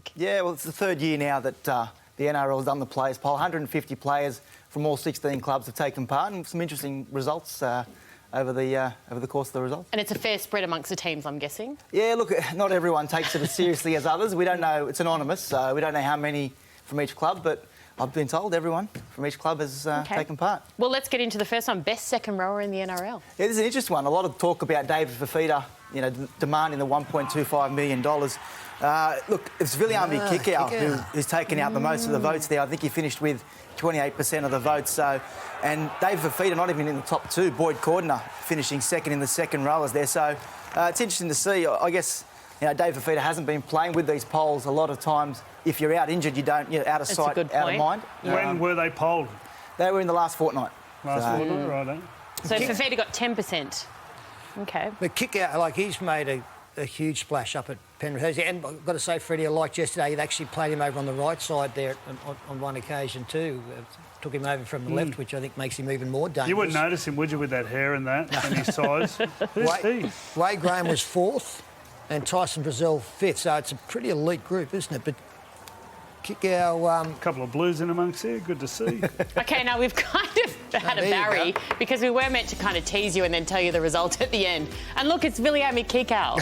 think? Yeah, well, it's the third year now that the NRL has done the players poll. 150 players from all 16 clubs have taken part, and some interesting results over the course of the results. And it's a fair spread amongst the teams, I'm guessing? Yeah, look, not everyone takes it as seriously as others. We don't know, it's anonymous, so we don't know how many from each club, but I've been told everyone from each club has taken part. Well, let's get into the first one. Best second rower in the NRL. Yeah, this is an interesting one. A lot of talk about David Fifita, demanding the $1.25 million. Look, it's Viliami Kikau who's taken out the most of the votes there. I think he finished with 28% of the votes. So, and David Fifita not even in the top two. Boyd Cordner finishing second in the second rowers there. So it's interesting to see. I guess David Fifita hasn't been playing with these polls a lot of times. If you're out injured, you don't. You're out of sight, out of mind. When were they polled? They were in the last fortnight. Fortnight, right? So Fifita got 10%. Okay. But Kikau, he's made a huge splash up at Penrith. And I've got to say, Freddie, I liked yesterday, he'd actually played him over on the right side there on one occasion too. Took him over from the left, which I think makes him even more dangerous. You wouldn't notice him, would you, with that hair and that and his size? Who's he? Wade Graham was fourth and Tyson Brazil fifth, so it's a pretty elite group, isn't it? But Kikau... A couple of blues in amongst there, good to see. OK, now we've kind of had a Barry because we were meant to kind of tease you and then tell you the result at the end. And look, it's Viliami Kikau.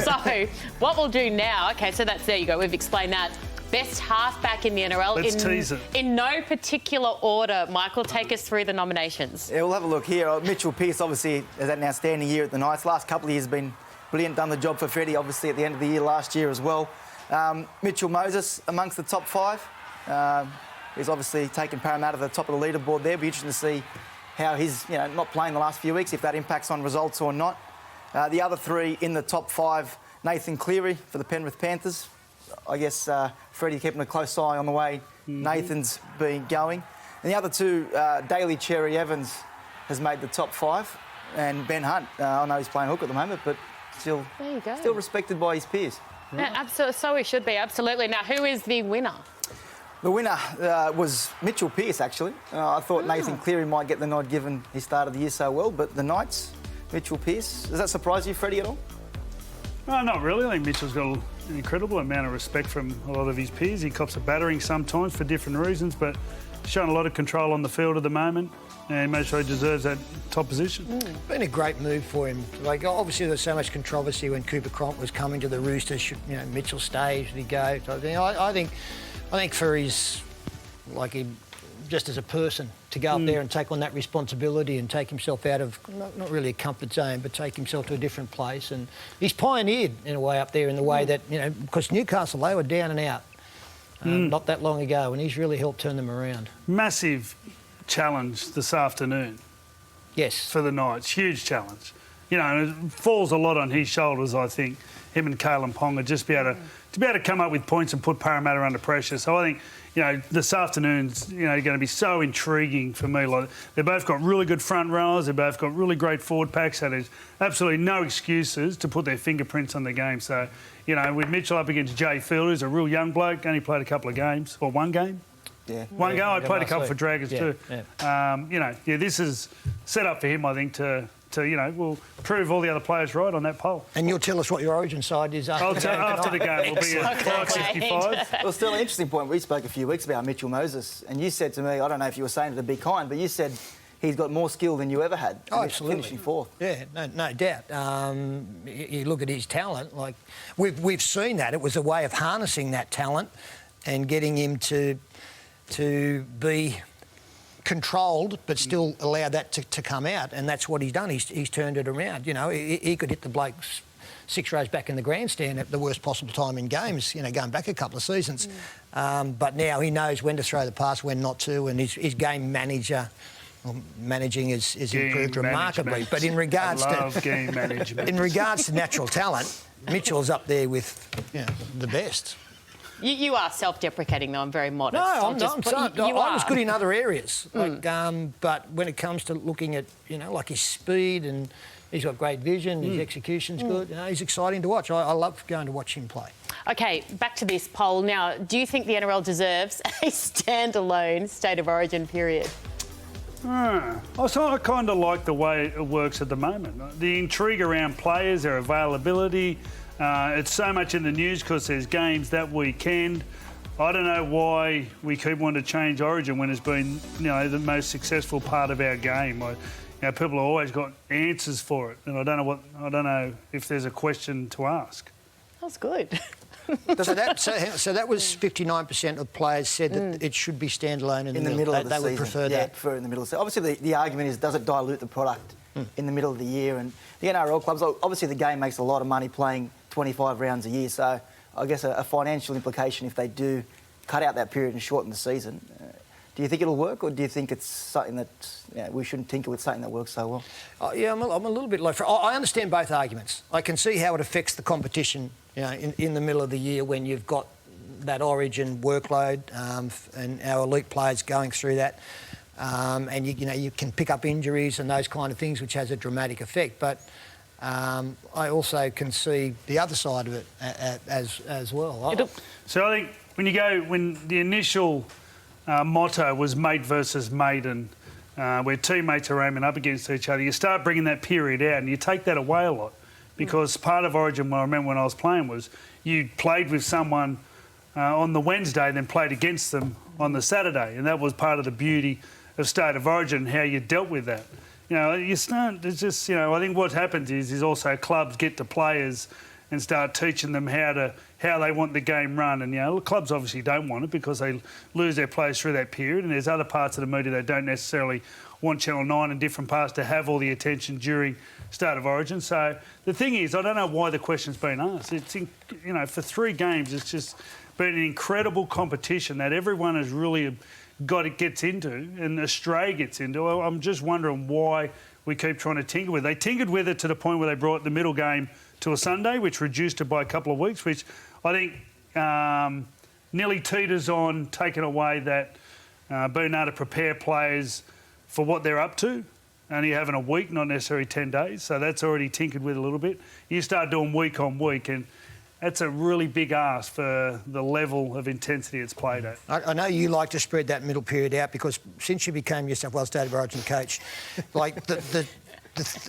So what we'll do now, OK, so there you go, we've explained that. Best halfback in the NRL. Let's tease it. In no particular order, Michael, take us through the nominations. Yeah, we'll have a look here. Mitchell Pearce obviously has had an outstanding year at the Knights. Last couple of years has been brilliant, done the job for Freddie, obviously at the end of the year last year as well. Mitchell Moses amongst the top five. He's obviously taken Parramatta to the top of the leaderboard there. It'll be interesting to see how he's not playing the last few weeks, if that impacts on results or not. The other three in the top five, Nathan Cleary for the Penrith Panthers. I guess Freddie keeping a close eye on the way Nathan's been going. And the other two, Daly Cherry Evans has made the top five, and Ben Hunt, I know he's playing hook at the moment, but still respected by his peers. Yeah, absolutely. So he should be, absolutely. Now, who is the winner? The winner was Mitchell Pearce, actually. I thought Nathan Cleary might get the nod given he started the year so well, but the Knights, Mitchell Pearce. Does that surprise you, Freddie, at all? No, not really. I think Mitchell's got an incredible amount of respect from a lot of his peers. He cops a battering sometimes for different reasons, but showing a lot of control on the field at the moment, and made sure he deserves that top position. Been a great move for him. Obviously, there was so much controversy when Cooper Cronk was coming to the Roosters. Should Mitchell stay? Should he go? I think for his, just as a person, to go up there and take on that responsibility and take himself out of not really a comfort zone, but take himself to a different place. And he's pioneered in a way up there in the way that because Newcastle, they were down and out not that long ago, and he's really helped turn them around. Massive challenge this afternoon. Yes. For the Knights, huge challenge. And it falls a lot on his shoulders, I think. Him and Kalen Ponga just be able to come up with points and put Parramatta under pressure. So I think this afternoon's going to be so intriguing for me. They've both got really good front rowers. They've both got really great forward packs. So there's absolutely no excuses to put their fingerprints on the game. So with Mitchell up against Jay Field, who's a real young bloke, only played a couple of games or one game. Yeah. One go. I played a couple for Dragons too. Yeah. This is set up for him, I think, to we'll prove all the other players right on that poll. And you'll tell us what your origin side is after the game. It'll be at 5:65. Well, still an interesting point. We spoke a few weeks about Mitchell Moses, and you said to me, I don't know if you were saying it to be kind, but you said he's got more skill than you ever had. Oh, absolutely. Finishing fourth. Yeah, no doubt. You look at his talent, we've seen that. It was a way of harnessing that talent and getting him to be controlled but still allow that to come out, and that's what he's done. He's turned it around. He could hit the blokes 6 rows back in the grandstand at the worst possible time in games, going back a couple of seasons. But now he knows when to throw the pass, when not to, and his game managing is improved remarkably. But in regards to natural talent, Mitchell's up there with the best. You are self-deprecating, though. I'm very modest. No, I'm not. I was good in other areas. But when it comes to looking at, his speed, and he's got great vision, his execution's good. He's exciting to watch. I love going to watch him play. OK, back to this poll. Now, do you think the NRL deserves a standalone State of Origin period? I kind of like the way it works at the moment. The intrigue around players, their availability, It's so much in the news because there's games that weekend. I don't know why we keep wanting to change Origin when it's been, the most successful part of our game. People have always got answers for it, and I don't know if there's a question to ask. That's good. So that was 59% of players said that it should be standalone in the middle of the season. They would prefer that. Prefer in the middle. So obviously, the argument is, does it dilute the product in the middle of the year? And the NRL clubs, obviously, the game makes a lot of money playing 25 rounds a year. So I guess a financial implication if they do cut out that period and shorten the season. Do you think it'll work, or do you think it's something that we shouldn't tinker with something that works so well? I'm a little bit low. I understand both arguments. I can see how it affects the competition, in the middle of the year when you've got that Origin workload and our elite players going through that, and you can pick up injuries and those kind of things, which has a dramatic effect. But I also can see the other side of it as well. So I think when the initial motto was mate versus maiden, where teammates are aiming up against each other, you start bringing that period out and you take that away a lot, because part of Origin, I remember when I was playing, was you played with someone on the Wednesday, then played against them on the Saturday, and that was part of the beauty of State of Origin, how you dealt with that. It's just, I think what happens is also clubs get to players and start teaching them how they want the game run. And, clubs obviously don't want it because they lose their players through that period, and there's other parts of the media that don't necessarily want Channel 9 and different parts to have all the attention during Start of Origin. So the thing is, I don't know why the question's been asked. It's, for 3 games, it's just been an incredible competition that everyone has really gets into, and Australia gets into. I'm just wondering why we keep trying to tinker with it. They tinkered with it to the point where they brought the middle game to a Sunday, which reduced it by a couple of weeks, which I think nearly teeters on taking away that being able to prepare players for what they're up to, only having a week, not necessarily 10 days. So that's already tinkered with a little bit. You start doing week on week, and that's a really big ask for the level of intensity it's played at. I know you like to spread that middle period out, because since you became New South Wales State of Origin coach, like the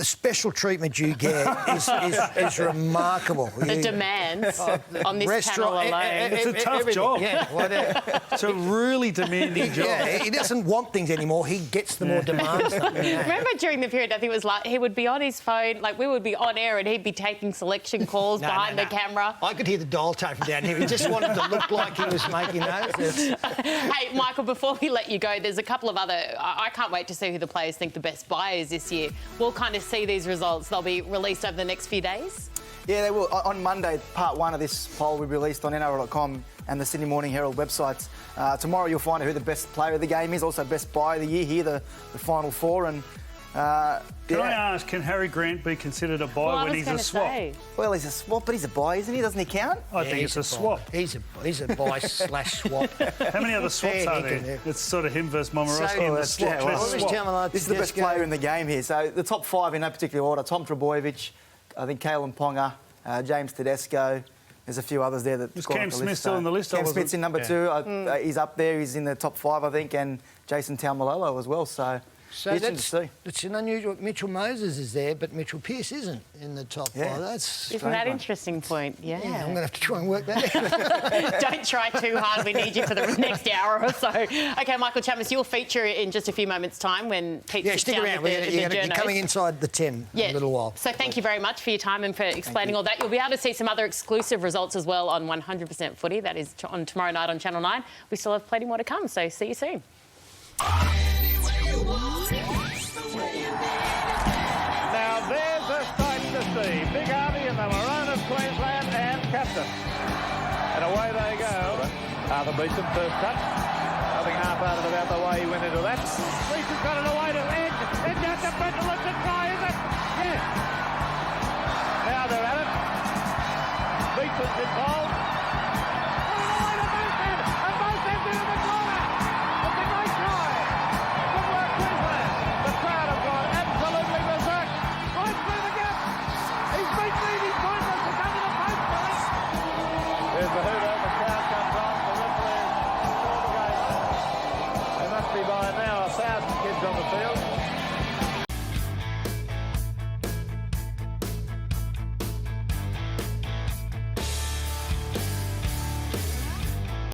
special treatment you get is remarkable. The demands on this panel alone. It's a tough job. Yeah, whatever. It's a really demanding job. Yeah, he doesn't want things anymore. He gets them or demands them. Yeah. Remember during the period, I think it was like he would be on his phone, like we would be on air and he'd be taking selection calls behind the camera. I could hear the dial tone from down here. He just wanted to look like he was making notes. Hey, Michael, before we let you go, there's a couple of other... I can't wait to see who the players think the best buy is this year. We'll kind of see these results. They'll be released over the next few days? Yeah, they will. On Monday, part 1 of this poll will be released on NRL.com and the Sydney Morning Herald websites. Tomorrow you'll find out who the best player of the game is, also best buy of the year here, the final 4. And Can I ask, can Harry Grant be considered a buy when he's a swap? Well, he's a swap, but he's a buy, isn't he? Doesn't he count? I think it's a swap. He's a buy / swap. How many other swaps are there? It's sort of him versus Momorowski in the swap. This is the best player in the game here. So the top 5 in no particular order: Tom Trbojevic, I think Kalen Ponga, James Tedesco. There's a few others there that... Was Cam Smith still on the list? Cam Smith's in number 2. He's up there. He's in the top 5, I think, and Jason Taumalolo as well. So it's an unusual... Mitchell Moses is there, but Mitchell Pearce isn't in the top 5. That's Isn't that an interesting point? Yeah. I'm going to have to try and work that out. Don't try too hard. We need you for the next hour or so. OK, Michael Chapman, you'll feature in just a few moments' time when Pete sits stick down around. with the You're coming inside the 10 in a little while. So thank you very much for your time and for explaining all that. You'll be able to see some other exclusive results as well on 100% Footy. That is on tomorrow night on Channel 9. We still have plenty more to come, so see you soon. Now there's a sight to see. Big Army in the maroon of Queensland and captain. And away they go. Arthur Beeson, first touch. I think half-hearted about the way he went into that. Beeson's got it away to Edge. Edge out to front to lift and try, is it? Yes. Now they're at it. Beeson's involved.